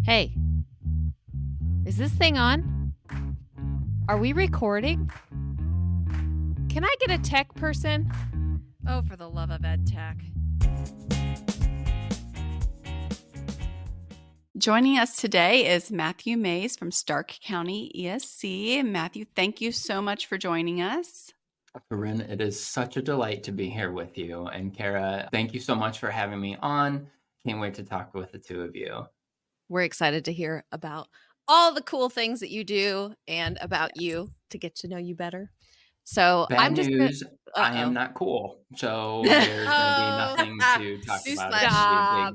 Hey, is this thing on? Are we recording? Can I get a tech person? Oh, for the love of ed tech. Joining us today is Matthew Mays from Stark County ESC. Matthew, thank you so much for joining us. Caryn, it is such a delight to be here with you. And Kara, thank you so much for having me on. Can't wait to talk with the two of you. We're excited to hear about all the cool things that you do and about you to get to know you better. So Bad news, I am not cool. So there's going to be nothing to talk about.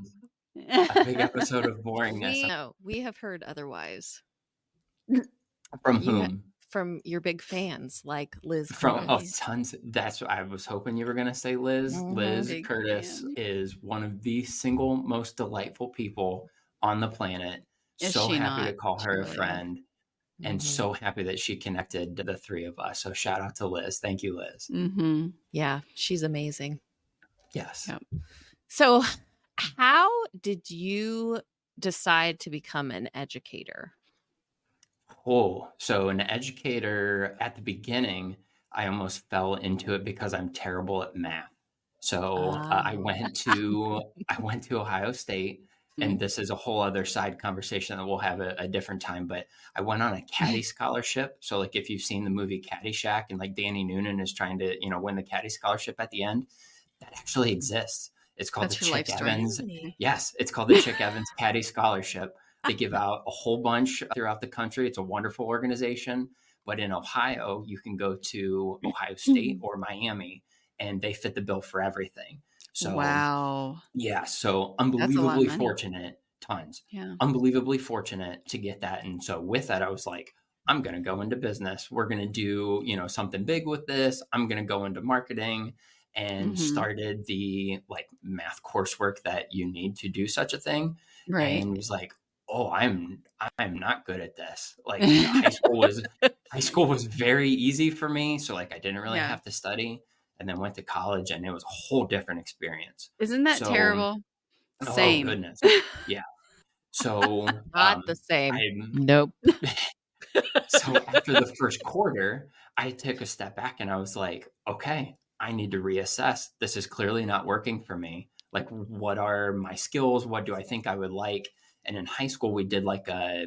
It's going to be a big episode of boringness. We have heard otherwise. From whom? From your big fans like Liz Curtis. Tons. That's what I was hoping you were going to say, Liz. Liz big Curtis fan. is one of the single most delightful people on the planet. Is so she happy not? to call her She a really friend. And so happy that she connected the three of us. So shout out to Liz. Thank you, Liz. Mm-hmm. Yeah, she's amazing. Yes. Yep. So how did you decide to become an educator? Oh, so an educator at the beginning, I almost fell into it because I'm terrible at math. So I went to Ohio State. And this is a whole other side conversation that we'll have a different time. But I went on a caddy scholarship. So like if you've seen the movie Caddyshack and like Danny Noonan is trying to, win the caddy scholarship at the end, that actually exists. It's called That's the her life Chick story. Evans. Yes, it's called the Chick Evans Caddy Scholarship. They give out a whole bunch throughout the country. It's a wonderful organization. But in Ohio, you can go to Ohio State or Miami, and they fit the bill for everything. So wow. Yeah, so unbelievably fortunate, tons. Yeah. Unbelievably fortunate to get that. And so with that, I was like, I'm going to go into business. We're going to do, something big with this. I'm going to go into marketing and started the like math coursework that you need to do such a thing. Right. And was like, oh, I'm not good at this. Like high school was very easy for me. So like I didn't really have to study. And then went to college, and it was a whole different experience. Isn't that terrible? Same. Oh, goodness. Yeah. So Not the same. Nope. So after the first quarter, I took a step back and I was like, okay, I need to reassess. This is clearly not working for me. Like, what are my skills? What do I think I would like? And in high school, we did like a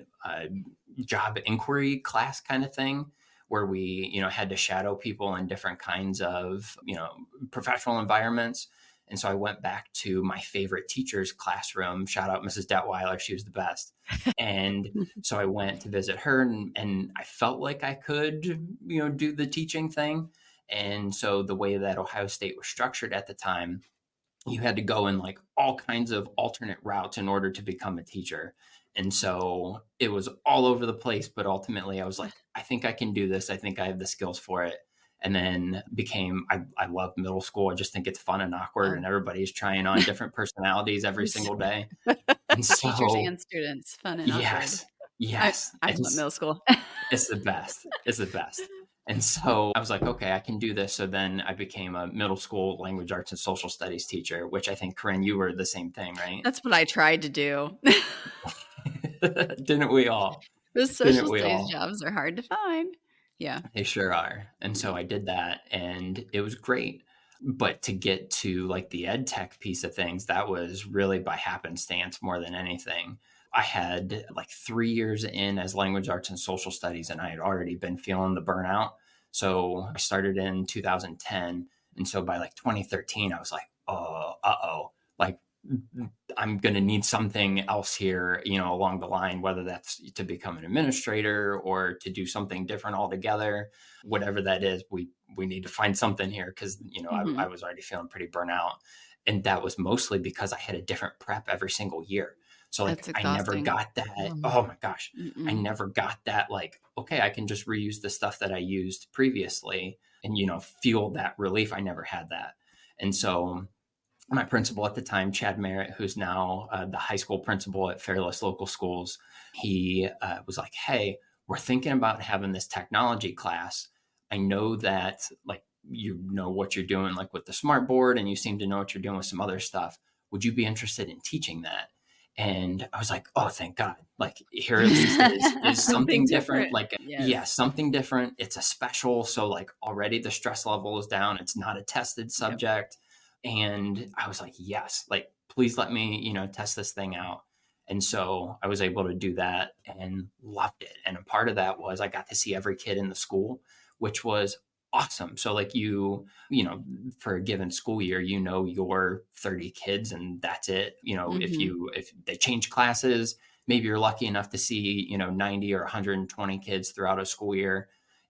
job inquiry class kind of thing, where we, had to shadow people in different kinds of, professional environments. And so I went back to my favorite teacher's classroom. Shout out Mrs. Detweiler. She was the best. And so I went to visit her, and I felt like I could, do the teaching thing. And so the way that Ohio State was structured at the time, you had to go in like all kinds of alternate routes in order to become a teacher. And so it was all over the place, but ultimately I was like, I think I can do this. I think I have the skills for it. And then I love middle school. I just think it's fun and awkward, and everybody's trying on different personalities every single day. And so, teachers and students, fun and awkward. Yes. I love middle school. It's the best. It's the best. And so I was like, okay, I can do this. So then I became a middle school language arts and social studies teacher, which I think, Caryn, you were the same thing, right? That's what I tried to do. Didn't we all? The social studies jobs are hard to find. Yeah. They sure are. And so I did that, and it was great. But to get to like the ed tech piece of things, that was really by happenstance more than anything. I had like 3 years in as language arts and social studies, and I had already been feeling the burnout. So I started in 2010. And so by like 2013, I was like, like I'm going to need something else here, along the line, whether that's to become an administrator or to do something different altogether, whatever that is, we need to find something here. Cause I was already feeling pretty burnout, and that was mostly because I had a different prep every single year. So like, I never got that. Oh my gosh. I never got that. Like, okay, I can just reuse the stuff that I used previously and, feel that relief. I never had that. And so my principal at the time, Chad Merritt, who's now the high school principal at Fairless Local Schools, he was like, hey, we're thinking about having this technology class. I know that like, you know what you're doing, like with the smart board, and you seem to know what you're doing with some other stuff. Would you be interested in teaching that? And I was like, oh, thank God. Like here at least is something different. Like, yeah, Yes. something different. It's a special. So like already the stress level is down. It's not a tested Yep. subject. And I was like, yes, like please let me, test this thing out. And so I was able to do that and loved it. And a part of that was I got to see every kid in the school, which was awesome. So like for a given school year, your 30 kids and that's it. If they change classes, maybe you're lucky enough to see, 90 or 120 kids throughout a school year.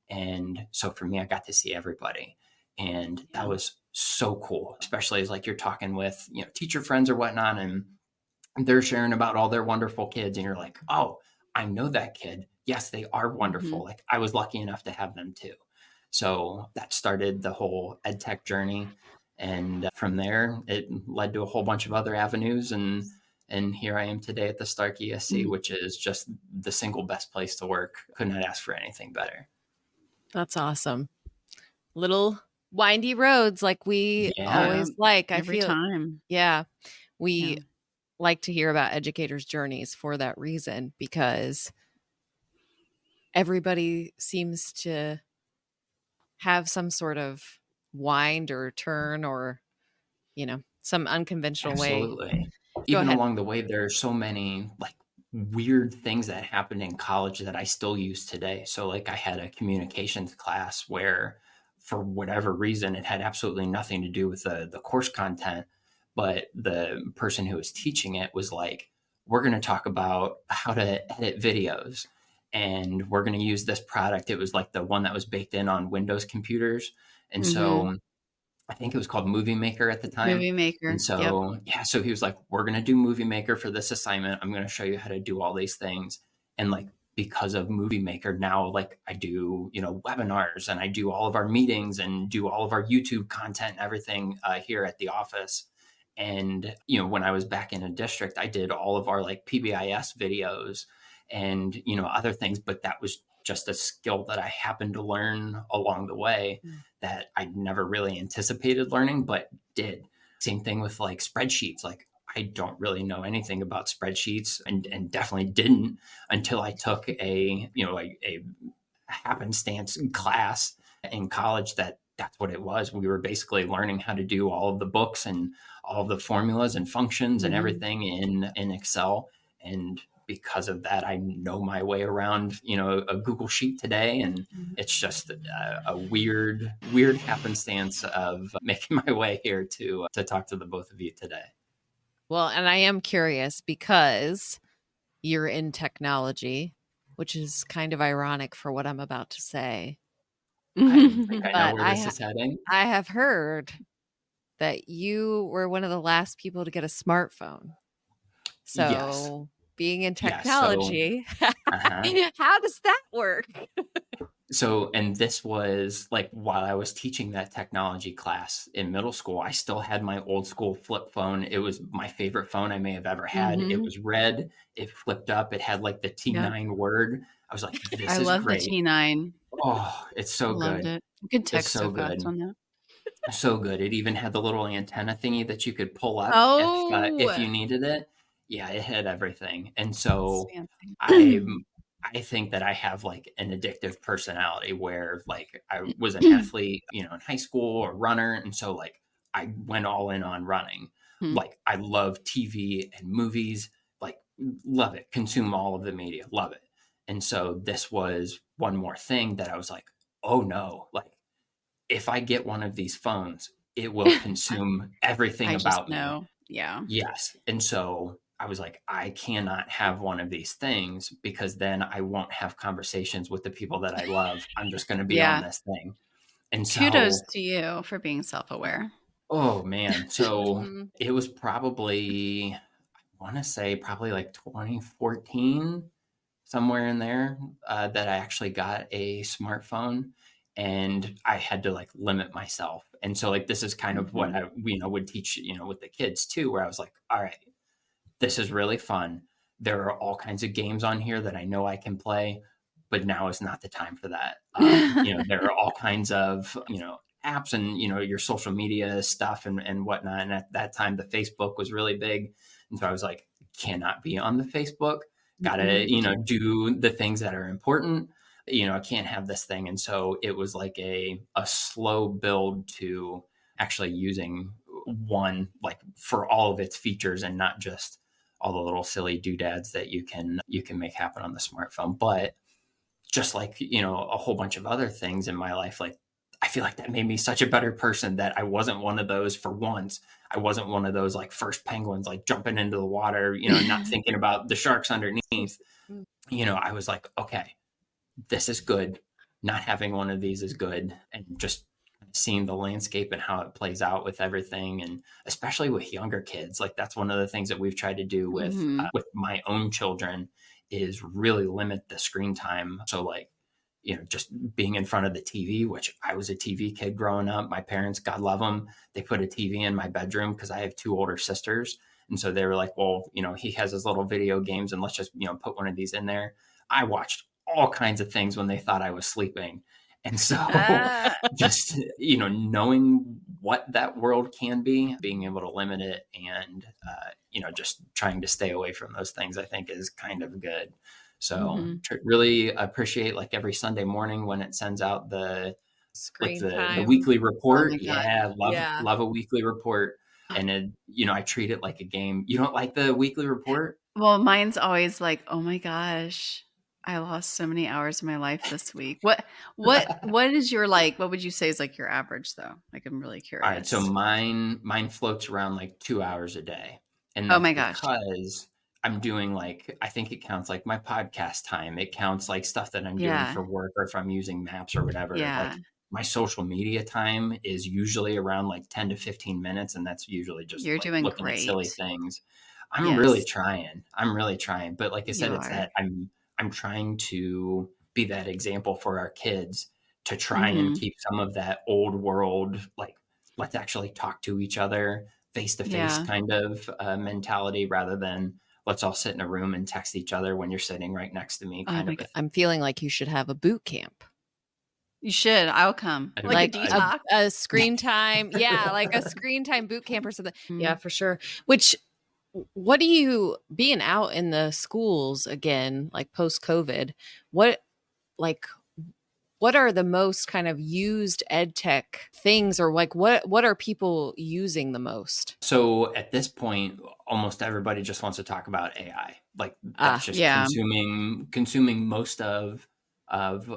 And so for me, I got to see everybody. And that was so cool, especially as like you're talking with, teacher friends or whatnot, and they're sharing about all their wonderful kids. And you're like, oh, I know that kid. Yes, they are wonderful. Like I was lucky enough to have them too. So that started the whole ed tech journey. And from there, it led to a whole bunch of other avenues. And here I am today at the Stark ESC, which is just the single best place to work. Could not ask for anything better. That's awesome. Little windy roads like we always like. Every time. Yeah. We like to hear about educators' journeys for that reason, because everybody seems to have some sort of wind or turn or, some unconventional way. Absolutely. Even along the way, there are so many like weird things that happened in college that I still use today. So like I had a communications class where for whatever reason, it had absolutely nothing to do with the course content, but the person who was teaching it was like, we're going to talk about how to edit videos and we're going to use this product. It was like the one that was baked in on Windows computers. And so I think it was called Movie Maker at the time. Movie Maker. And so, so he was like, we're going to do Movie Maker for this assignment. I'm going to show you how to do all these things. And like, because of Movie Maker now, like I do, webinars and I do all of our meetings and do all of our YouTube content and everything here at the office. And, when I was back in a district, I did all of our like PBIS videos and, other things, but that was just a skill that I happened to learn along the way that I never really anticipated learning, but did. Same thing with like spreadsheets. Like I don't really know anything about spreadsheets and definitely didn't until I took a happenstance class in college that's what it was. We were basically learning how to do all of the books and all of the formulas and functions and everything in Excel. And because of that, I know my way around, a Google Sheet today. And it's just a weird happenstance of making my way here to talk to the both of you today. Well, and I am curious because you're in technology, which is kind of ironic for what I'm about to say. I think I know where this is heading. I have heard that you were one of the last people to get a smartphone. So yes. Being in technology, how does that work? So, and this was like while I was teaching that technology class in middle school, I still had my old school flip phone. It was my favorite phone I may have ever had. It was red. It flipped up. It had like the T9 word. I was like, this is great. I love the T9. Oh, it's so good. Loved it. You could text so fast on that. So good. It even had the little antenna thingy that you could pull up if you needed it. Yeah, it had everything. And so I think that I have like an addictive personality where like I was an athlete, in high school or runner. And so like I went all in on running. Like I love TV and movies, like love it, consume all of the media, love it. And so this was one more thing that I was like, oh no, like if I get one of these phones, it will consume everything about me. Yeah. Yes. And so I was like, I cannot have one of these things because then I won't have conversations with the people that I love. I'm just going to be on this thing. And so kudos to you for being self-aware. Oh man. So it was probably, I want to say probably like 2014, somewhere in there, that I actually got a smartphone and I had to like limit myself. And so like, this is kind of what I, would teach, with the kids too, where I was like, all right, this is really fun. There are all kinds of games on here that I know I can play, but now is not the time for that. There are all kinds of, apps and, your social media stuff and whatnot. And at that time, the Facebook was really big. And so I was like, cannot be on the Facebook. Gotta, Mhm. do the things that are important. I can't have this thing. And so it was like a slow build to actually using one, like for all of its features and not just all the little silly doodads that you can make happen on the smartphone. But just like, a whole bunch of other things in my life, like I feel like that made me such a better person that I wasn't one of those for once. I wasn't one of those like first penguins, like jumping into the water, not thinking about the sharks underneath. I was like, okay, this is good. Not having one of these is good. And just seeing the landscape and how it plays out with everything. And especially with younger kids, like that's one of the things that we've tried to do Mhm. with my own children is really limit the screen time. So like, just being in front of the TV, which I was a TV kid growing up. My parents, God love them, they put a TV in my bedroom because I have two older sisters. And so they were like, well, he has his little video games and let's just, put one of these in there. I watched all kinds of things when they thought I was sleeping. And so Ah. just, knowing what that world can be, being able to limit it and, just trying to stay away from those things, I think is kind of good. So Mhm. really appreciate like every Sunday morning when it sends out the Screen the time. weekly Oh my report. god. Yeah, Yeah. love a weekly report. And it, I treat it like a game. You don't like the weekly report? Well, mine's always like, "Oh my gosh, I lost so many hours of my life this week." What is your like, what would you say is like your average though? Like, I'm really All right, so curious. mine floats around like 2 hours a day, and Oh that's my gosh. because I'm doing like I think it counts like my podcast time. It counts like stuff that I'm doing Yeah. for work or if I'm using maps or whatever. Yeah. Like my social media time is usually around like 10 to 15 minutes, and that's usually just You're like doing looking at silly great. things. I'm really Yes, trying. I'm really trying. But like I said, you it's are. that I'm trying to be that example for our kids to try and Mhm. keep some of that old world like let's actually talk to each other face to face Yeah. kind of mentality rather than let's all sit in a room and text each other when you're sitting right next to me Oh kind my of god. a I'm feeling like you should have a boot camp. You should. I'll come. Like a Like detox. a screen time. Yeah, like a screen time boot camp or something. Yeah, for sure. Which what do you being out in the schools again, like post COVID, what like what are the most kind of used ed tech things or like what are people using the most? So at this point, almost everybody just wants to talk about AI. Like that's Ah, just Yeah. consuming most of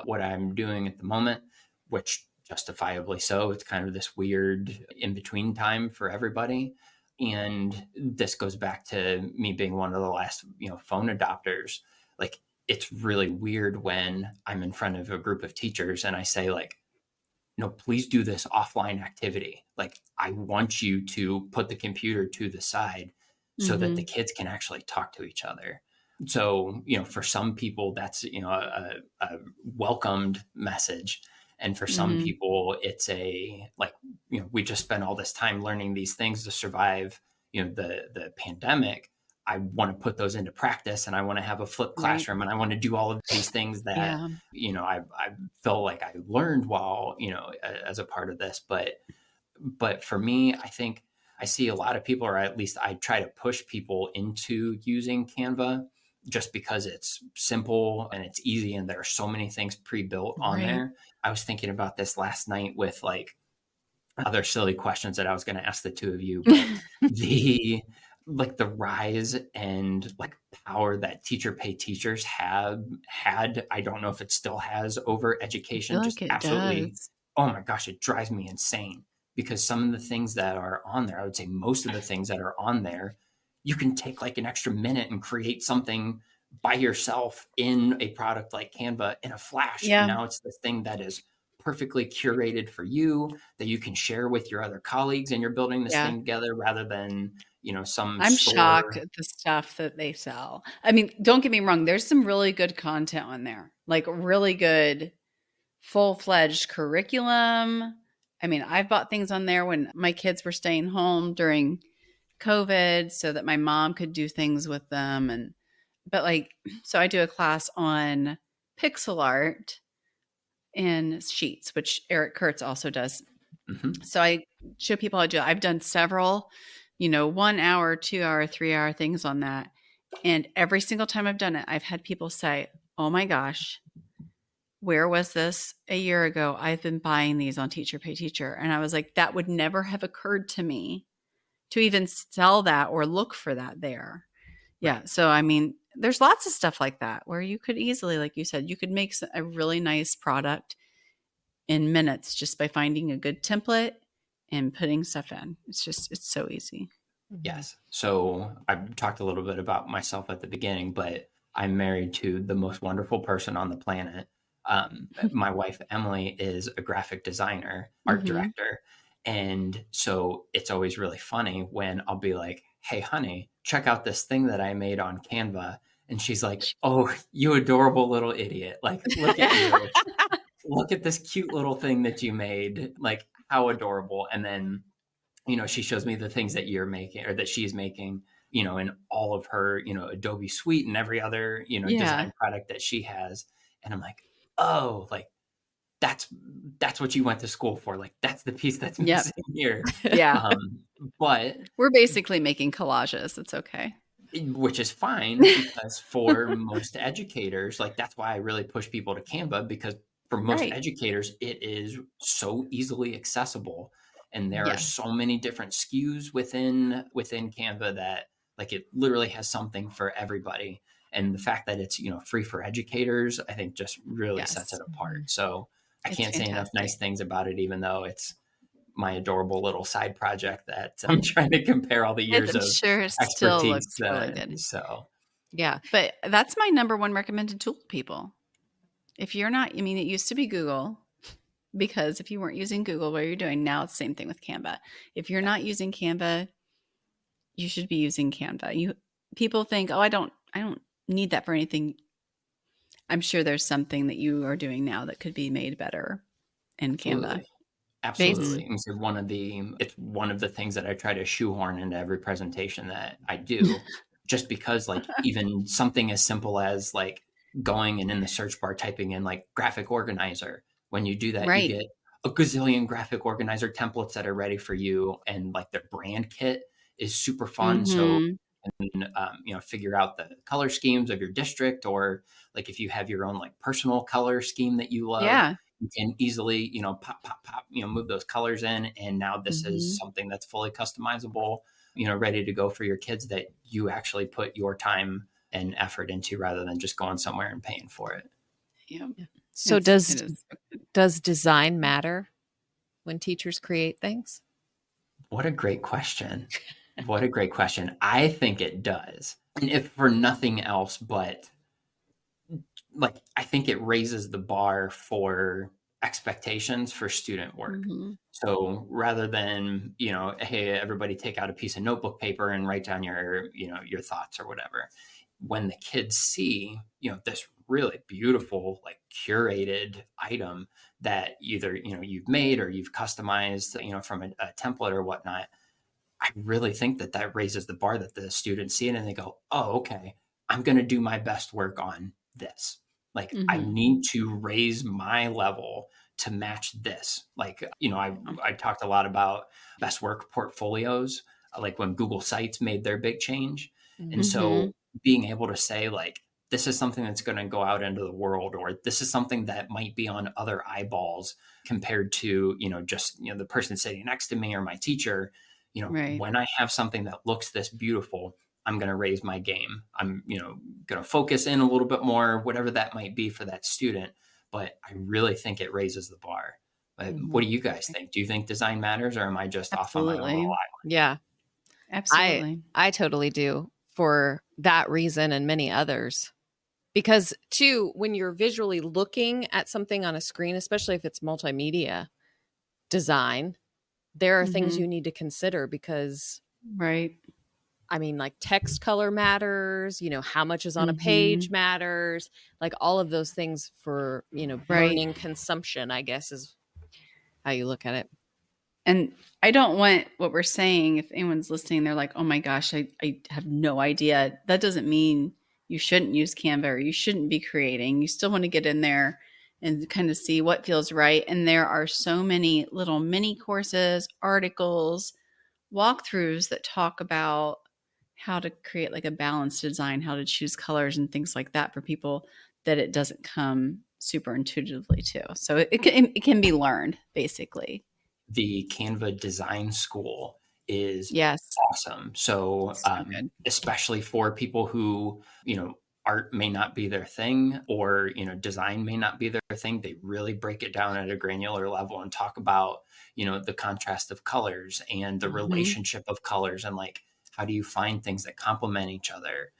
what I'm doing at the moment, which justifiably so. It's kind of this weird in between time for everybody. And this goes back to me being one of the last, phone adopters. Like it's really weird when I'm in front of a group of teachers and I say like, no, please do this offline activity. Like, I want you to put the computer to the side so that the Mhm. kids can actually talk to each other. So, for some people, that's, a welcomed message. And for some Mhm. people, it's a like, we just spent all this time learning these things to survive, the pandemic. I want to put those into practice and I want to have a flipped Right. classroom and I want to do all of these things that Yeah. I felt like I learned while, as a part of this. But for me, I think I see a lot of people, or at least I try to push people into using Canva just because it's simple and it's easy and there are so many things pre-built on Right. there. I was thinking about this last night with like other silly questions that I was going to ask the two of you, but the like the rise and like power that teacher pay teachers have had, I don't know if it still has over I feel education, like just it absolutely, does. oh my gosh, it drives me insane because some of the things that are on there, I would say most of the things that are on there, you can take like an extra minute and create something by yourself in a product like Canva in a flash. And Yeah. now it's this thing that is perfectly curated for you that you can share with your other colleagues and you're building this Yeah. thing together rather than, some I'm shocked store. at the stuff that they sell. I mean, don't get me wrong, there's some really good content on there. Like really good full-fledged curriculum. I mean, I've bought things on there when my kids were staying home during COVID so that my mom could do things with them and but like so I do a class on pixel art in Sheets, which Eric Kurtz also does. Mhm. So I show people how to do it. I've done several, 1 hour, 2 hour, 3 hour things on that. And every single time I've done it, I've had people say, oh my gosh, where was this a year ago? I've been buying these on Teacher Pay Teacher. And I was like, that would never have occurred to me to even sell that or look for that there. Yeah. Right. So, I mean, there's lots of stuff like that where you could easily, like you said, you could make a really nice product in minutes just by finding a good template and putting stuff in. It's so easy. Yes. So I talked a little bit about myself at the beginning, but I'm married to the most wonderful person on the planet. My wife, Emily, is a graphic designer, art director. And so it's always really funny when I'll be like, hey, honey, check out this thing that I made on Canva. And she's like, oh, you adorable little idiot. Like, look at you. Look at this cute little thing that you made. Like, how adorable. And then, you know, she shows me the things that you're making or that she's making, you know, in all of her, you know, Adobe Suite and every other, you know, design product that she has. And I'm like, oh, like, that's what you went to school for. Like, that's the piece that's missing here. Yeah. But we're basically making collages. It's okay. Which is fine because for most educators, like that's why I really push people to Canva, because for most educators, it is so easily accessible. And there are so many different SKUs within Canva that like it literally has something for everybody. And the fact that it's, you know, free for educators, I think just really sets it apart. So I can't say enough nice things about it, even though it's my adorable little side project that I'm trying to compare all the years of expertise. Still looks really good. So, yeah, but that's my number one recommended tool to people. If you're not, I mean, it used to be Google, because if you weren't using Google, what you're doing now, it's the same thing with Canva. If you're not using Canva, you should be using Canva. People think, oh, I don't need that for anything. I'm sure there's something that you are doing now that could be made better in Canva. Absolutely. It's one of the things that I try to shoehorn into every presentation that I do, just because like even something as simple as like going and in the search bar typing in like graphic organizer. When you do that, you get a gazillion graphic organizer templates that are ready for you. And like the brand kit is super fun. So you know, figure out the color schemes of your district, or like if you have your own like personal color scheme that you love, you can easily, you know, pop, you know, move those colors in. And now this is something that's fully customizable, you know, ready to go for your kids that you actually put your time and effort into rather than just going somewhere and paying for it. Yeah. So does design matter when teachers create things? What a great question. What a great question. I think it does. And if for nothing else, but like, I think it raises the bar for expectations for student work. So rather than, you know, hey, everybody take out a piece of notebook paper and write down your, you know, your thoughts or whatever. When the kids see, you know, this really beautiful, like curated item that either, you know, you've made or you've customized, you know, from a template or whatnot, I really think that raises the bar, that the students see it and they go, oh, okay, I'm going to do my best work on this. Like I need to raise my level to match this. Like, you know, I talked a lot about best work portfolios, like when Google Sites made their big change. And so being able to say like, this is something that's going to go out into the world, or this is something that might be on other eyeballs compared to, you know, just, you know, the person sitting next to me or my teacher. You know, when I have something that looks this beautiful, I'm going to raise my game. I'm, you know, going to focus in a little bit more, whatever that might be for that student. But I really think it raises the bar. But what do you guys think? Do you think design matters, or am I just off on my own little island? Yeah, absolutely. I totally do, for that reason and many others. Because too, when you're visually looking at something on a screen, especially if it's multimedia design, there are things you need to consider, because I mean, like text color matters, you know, how much is on a page matters, like all of those things for, you know, learning consumption, I guess is how you look at it. And I don't want what we're saying, if anyone's listening, they're like, oh my gosh, I have no idea. That doesn't mean you shouldn't use Canva or you shouldn't be creating. You still want to get in there and kind of see what feels right. And there are so many little mini courses, articles, walkthroughs that talk about how to create like a balanced design, how to choose colors and things like that for people that it doesn't come super intuitively to. So it can be learned, basically. The Canva Design School is Yes. awesome. So, good. especially for people who, art may not be their thing, or, design may not be their thing, they really break it down at a granular level and talk about, the contrast of colors and the relationship of colors, and like, how do you find things that complement each other?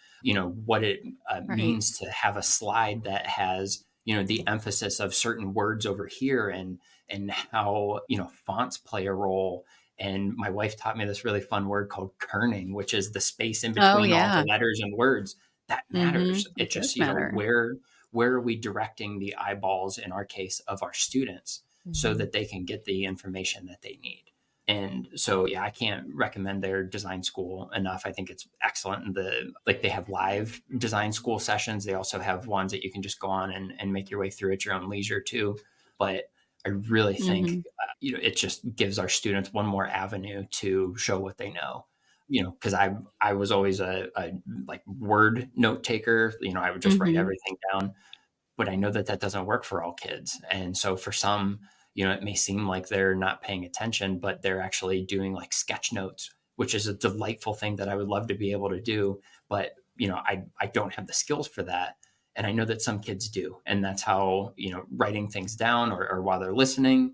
What it means to have a slide that has, the emphasis of certain words over here, and how, fonts play a role. And my wife taught me this really fun word called kerning, which is the space in between all the letters and words. That matters. It just, matter. Where are we directing the eyeballs, in our case, of our students, so that they can get the information that they need? And so, I can't recommend their design school enough. I think it's excellent. And they have live design school sessions. They also have ones that you can just go on and make your way through at your own leisure too. But I really think, it just gives our students one more avenue to show what they know. Because I was always a like word note taker. I would just write everything down. But I know that doesn't work for all kids. And so for some, it may seem like they're not paying attention, but they're actually doing like sketch notes, which is a delightful thing that I would love to be able to do. But, I don't have the skills for that. And I know that some kids do. And that's how, writing things down or while they're listening,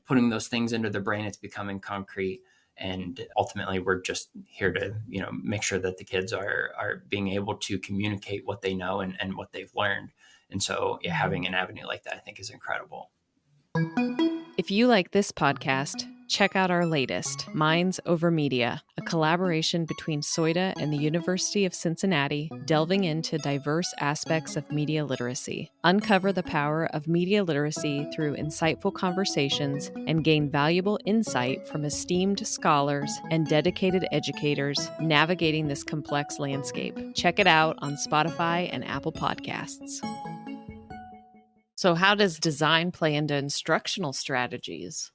putting those things into their brain, it's becoming concrete. And ultimately, we're just here to, make sure that the kids are being able to communicate what they know and what they've learned. And so, having an avenue like that, I think, is incredible. If you like this podcast, check out our latest, Minds Over Media, a collaboration between SOIDA and the University of Cincinnati, delving into diverse aspects of media literacy. Uncover the power of media literacy through insightful conversations and gain valuable insight from esteemed scholars and dedicated educators navigating this complex landscape. Check it out on Spotify and Apple Podcasts. So how does design play into instructional strategies?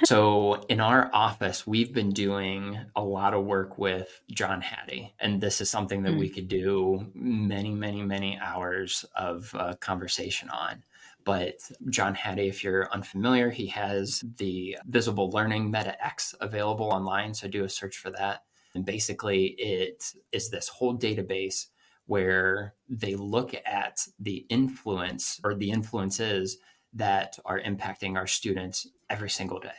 So in our office, we've been doing a lot of work with John Hattie, and this is something that we could do many, many, many hours of conversation on. But John Hattie, if you're unfamiliar, he has the Visible Learning MetaX available online. So do a search for that. And basically it is this whole database where they look at the influence or the influences that are impacting our students every single day.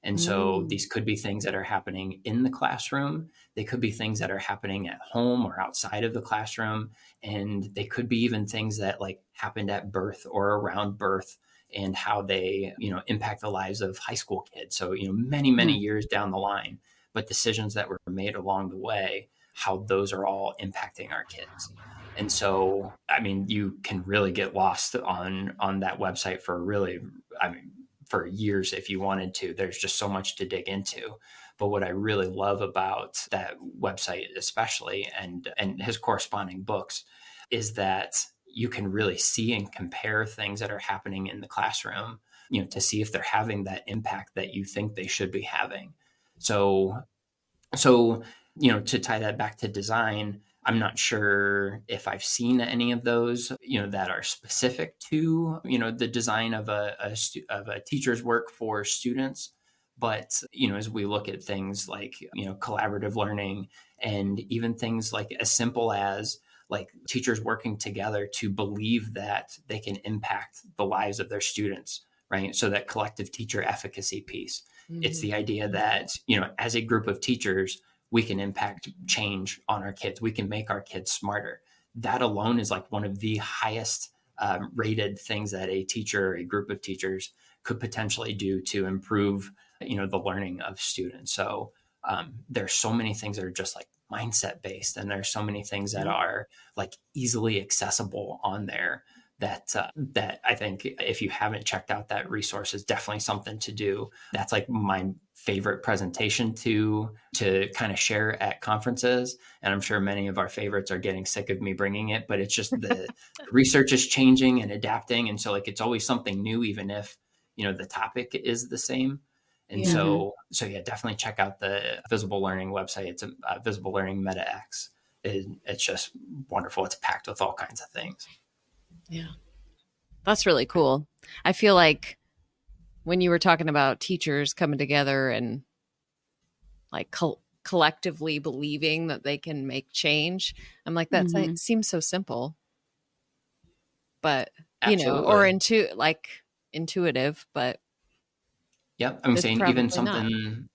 And so these could be things that are happening in the classroom. They could be things that are happening at home or outside of the classroom. And they could be even things that like happened at birth or around birth, and how they, impact the lives of high school kids. So, many, many years down the line, but decisions that were made along the way, how those are all impacting our kids. And so, you can really get lost on that website for years if you wanted to. There's just so much to dig into. But what I really love about that website, especially, and his corresponding books, is that you can really see and compare things that are happening in the classroom, to see if they're having that impact that you think they should be having. So, to tie that back to design, I'm not sure if I've seen any of those, that are specific to, the design of a teacher's work for students. But, as we look at things like, collaborative learning, and even things like as simple as like teachers working together to believe that they can impact the lives of their students, right? So that collective teacher efficacy piece. It's the idea that, as a group of teachers, we can impact change on our kids. We can make our kids smarter. That alone is like one of the highest rated things that a teacher, a group of teachers could potentially do to improve, the learning of students. So there's so many things that are just like mindset based, and there's so many things that are like easily accessible on there that I think if you haven't checked out that resource, is definitely something to do. That's like my favorite presentation to kind of share at conferences. And I'm sure many of our favorites are getting sick of me bringing it, but it's just the research is changing and adapting. And so like, it's always something new, even if, the topic is the same. And so yeah, definitely check out the Visible Learning website. It's a Visible Learning MetaX. It's just wonderful. It's packed with all kinds of things. Yeah. That's really cool. I feel like when you were talking about teachers coming together and like collectively believing that they can make change, I'm like, that seems so simple, but Absolutely. or intuitive, but yep. I'm saying even not. something,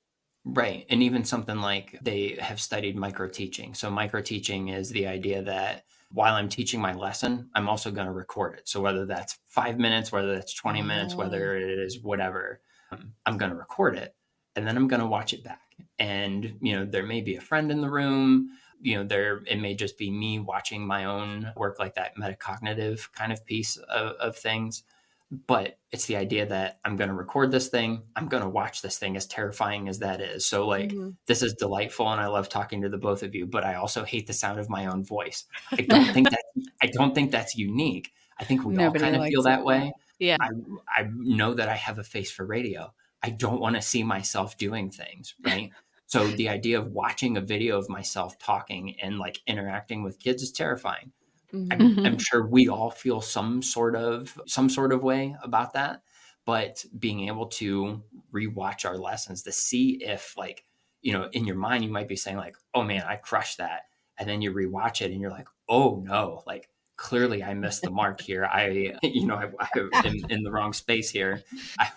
right. And even something like they have studied micro teaching. So micro teaching is the idea that while I'm teaching my lesson, I'm also going to record it. So whether that's 5 minutes, whether that's 20 minutes, whether it is whatever, I'm going to record it and then I'm going to watch it back. And, there may be a friend in the room, it may just be me watching my own work, like that metacognitive kind of piece of things. But it's the idea that I'm going to record this thing. I'm going to watch this thing, as terrifying as that is. So this is delightful. And I love talking to the both of you, but I also hate the sound of my own voice. I don't think that's unique. I think we all kind of feel that way. Yeah. I know that I have a face for radio. I don't want to see myself doing things. Right. So the idea of watching a video of myself talking and like interacting with kids is terrifying. I'm sure we all feel some sort of way about that, but being able to rewatch our lessons to see if in your mind, you might be saying like, oh man, I crushed that. And then you rewatch it and you're like, oh no, like clearly I missed the mark here. I am in the wrong space here. I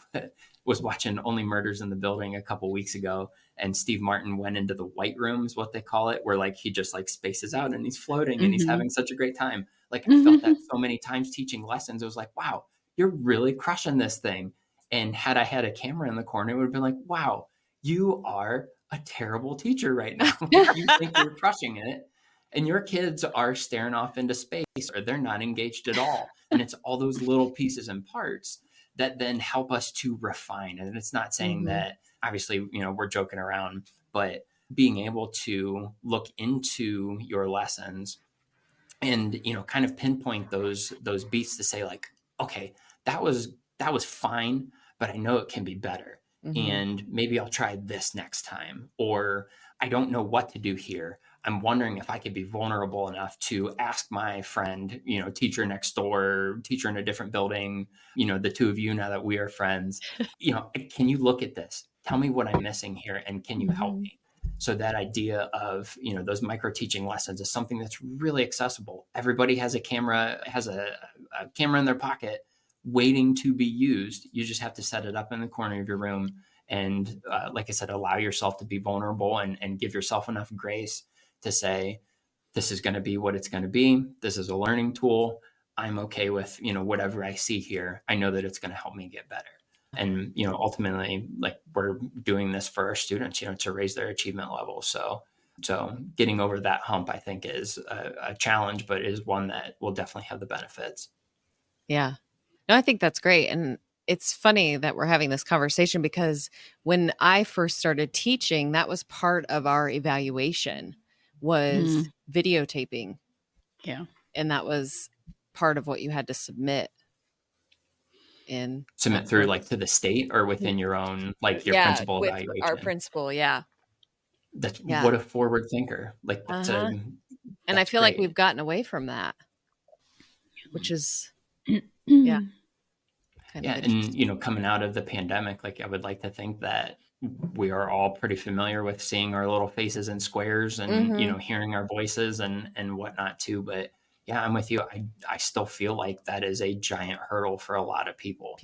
was watching Only Murders in the Building a couple weeks ago, and Steve Martin went into the white room, is what they call it, where like he just like spaces out and he's floating and he's having such a great time. Like I felt that so many times teaching lessons. It was like, wow, you're really crushing this thing. And had I had a camera in the corner, it would have been like, wow, you are a terrible teacher right now. You think you're crushing it, and your kids are staring off into space, or they're not engaged at all. And it's all those little pieces and parts that then help us to refine. And it's not saying that, obviously, we're joking around, but being able to look into your lessons and, kind of pinpoint those beats to say like, okay, that was fine, but I know it can be better. And maybe I'll try this next time, or I don't know what to do here. I'm wondering if I could be vulnerable enough to ask my friend, teacher next door, teacher in a different building, the two of you, now that we are friends, can you look at this? Tell me what I'm missing here. And can you help me? So that idea of, those micro teaching lessons is something that's really accessible. Everybody has a camera in their pocket waiting to be used. You just have to set it up in the corner of your room. And like I said, allow yourself to be vulnerable and give yourself enough grace to say, this is going to be what it's going to be. This is a learning tool. I'm okay with, whatever I see here. I know that it's going to help me get better. And, ultimately, like, we're doing this for our students, to raise their achievement level. So getting over that hump, I think, is a challenge, but is one that will definitely have the benefits. Yeah. No, I think that's great. And it's funny that we're having this conversation because when I first started teaching, that was part of our evaluation was videotaping. Yeah. And that was part of what you had to submit through like to the state or within your own, like your principal evaluation. Our principal. Yeah. That's what a forward thinker. Like, that's and I feel great. like we've gotten away from that, which is, yeah. And, coming out of the pandemic, like I would like to think that we are all pretty familiar with seeing our little faces in squares and, hearing our voices and whatnot too. But yeah, I'm with you. I still feel like that is a giant hurdle for a lot of people.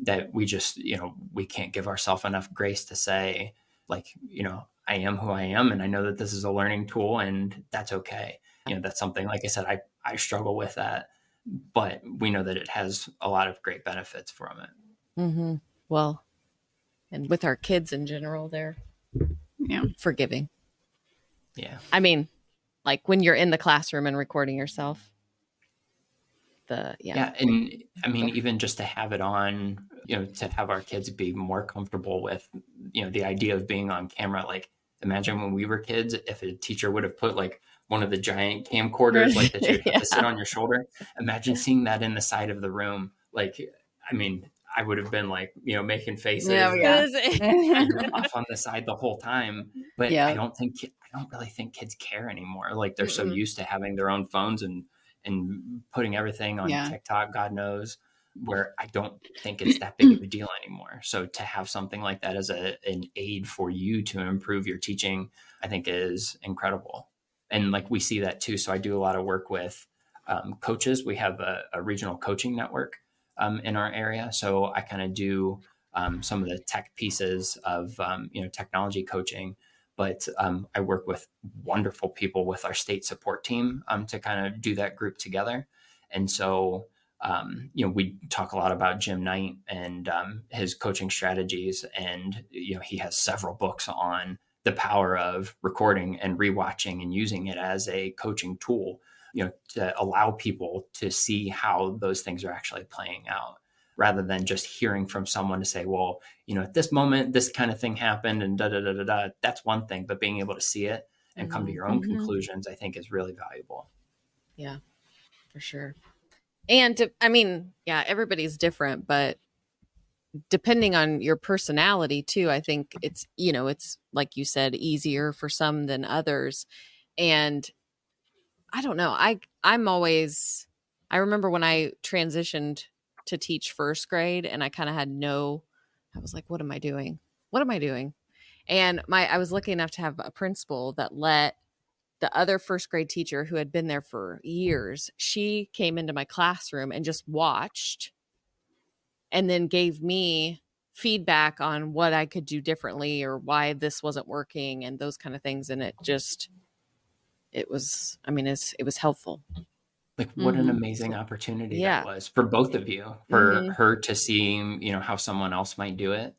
That we just, we can't give ourselves enough grace to say like, I am who I am. And I know that this is a learning tool and that's okay. That's something, like I said, I struggle with that. But we know that it has a lot of great benefits from it. Well, and with our kids in general, they're forgiving. Yeah. I mean, like when you're in the classroom and recording yourself. And I mean, even just to have it on, to have our kids be more comfortable with, the idea of being on camera. Like, imagine when we were kids, if a teacher would have put like one of the giant camcorders like that you have to sit on your shoulder. Imagine seeing that in the side of the room. Like, I mean, I would have been like, making faces and off on the side the whole time. But I don't really think kids care anymore. Like they're so used to having their own phones and putting everything on TikTok, God knows, where I don't think it's that big of a deal anymore. So to have something like that as an aid for you to improve your teaching, I think is incredible. And like we see that too. So I do a lot of work with coaches. We have a regional coaching network in our area. So I kind of do some of the tech pieces of, technology coaching, but I work with wonderful people with our state support team to kind of do that group together. And so, we talk a lot about Jim Knight and his coaching strategies. And, he has several books on the power of recording and rewatching and using it as a coaching tool, to allow people to see how those things are actually playing out, rather than just hearing from someone to say, well, at this moment, this kind of thing happened and da-da-da-da-da. That's one thing, but being able to see it and come to your own conclusions, I think is really valuable. Yeah, for sure. And everybody's different, but depending on your personality too, I think it's, it's like you said, easier for some than others. And I don't know. I remember when I transitioned to teach first grade and I kind of I was like, what am I doing? And I was lucky enough to have a principal that let the other first grade teacher who had been there for years, she came into my classroom and just watched and then gave me feedback on what I could do differently or why this wasn't working and those kind of things. And it was helpful. Like what an amazing opportunity that was for both of you, for her to see, how someone else might do it,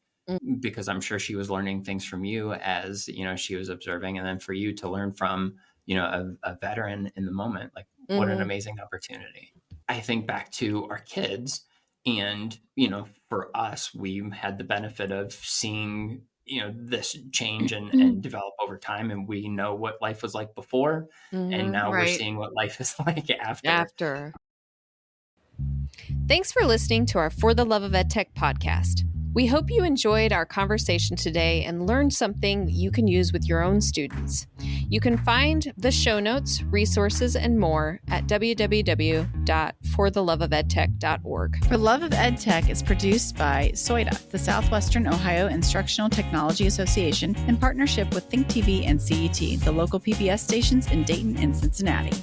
because I'm sure she was learning things from you as, she was observing, and then for you to learn from, a veteran in the moment. Like what an amazing opportunity. I think back to our kids and, for us, we had the benefit of seeing, this change and develop over time. And we know what life was like before. And now we're seeing what life is like after. Thanks for listening to our For the Love of EdTech podcast. We hope you enjoyed our conversation today and learned something you can use with your own students. You can find the show notes, resources, and more at www.fortheloveofedtech.org. For Love of EdTech is produced by SOIDA, the Southwestern Ohio Instructional Technology Association, in partnership with Think TV and CET, the local PBS stations in Dayton and Cincinnati.